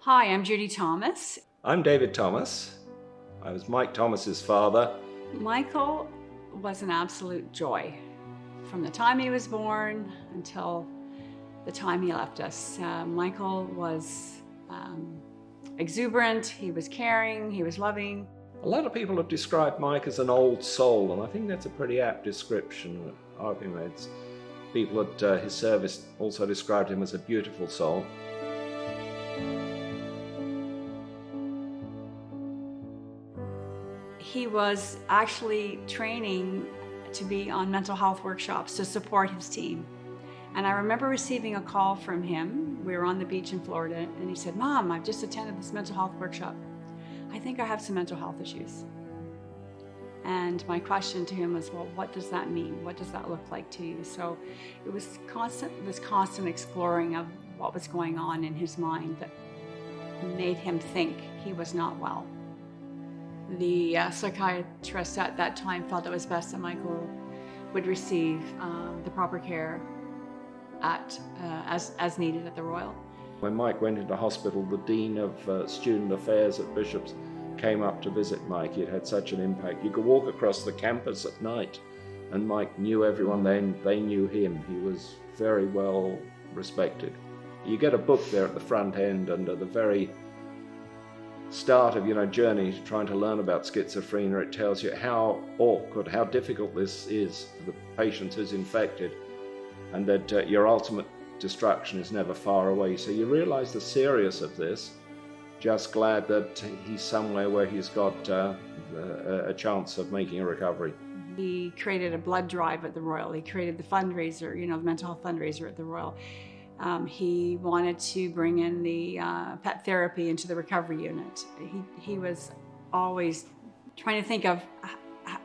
Hi, I'm Judy Thomas. I'm David Thomas. I was Mike Thomas's father. Michael was an absolute joy from the time he was born until the time he left us. Michael was exuberant, he was caring, he was loving. A lot of people have described Mike as an old soul, and I think that's a pretty apt description. I think that's people at his service also described him as a beautiful soul. He was actually training to be on mental health workshops to support his team. And I remember receiving a call from him. We were on the beach in Florida, and he said, "Mom, I've just attended this mental health workshop. I think I have some mental health issues." And my question to him was, well, what does that mean? What does that look like to you? So it was constant exploring of what was going on in his mind that made him think he was not well. The psychiatrist at that time felt it was best that Michael would receive the proper care as needed at the Royal. When Mike went into hospital, the Dean of Student Affairs at Bishop's came up to visit Mike. It had such an impact. You could walk across the campus at night and Mike knew everyone, they knew him. He was very well respected. You get a book there at the front end, and at the very start of your journey trying to learn about schizophrenia, it tells you how awkward, how difficult this is for the patient who's infected, and that your ultimate destruction is never far away. So you realize the seriousness of this. Just glad that he's somewhere where he's got a chance of making a recovery. He created a blood drive at the Royal. He created the fundraiser, the mental health fundraiser at the Royal. He wanted to bring in the pet therapy into the recovery unit. He was always trying to think of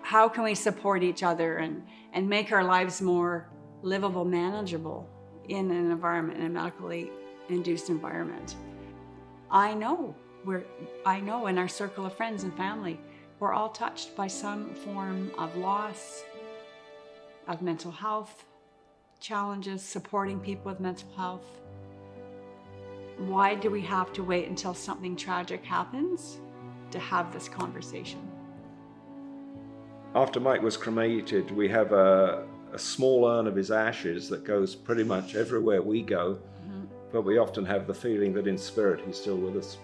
how can we support each other and make our lives more livable, manageable in an environment, in a medically induced environment. I know in our circle of friends and family, we're all touched by some form of loss, of mental health challenges, supporting people with mental health. Why do we have to wait until something tragic happens to have this conversation? After Mike was cremated, we have a small urn of his ashes that goes pretty much everywhere we go, but we often have the feeling that in spirit he's still with us.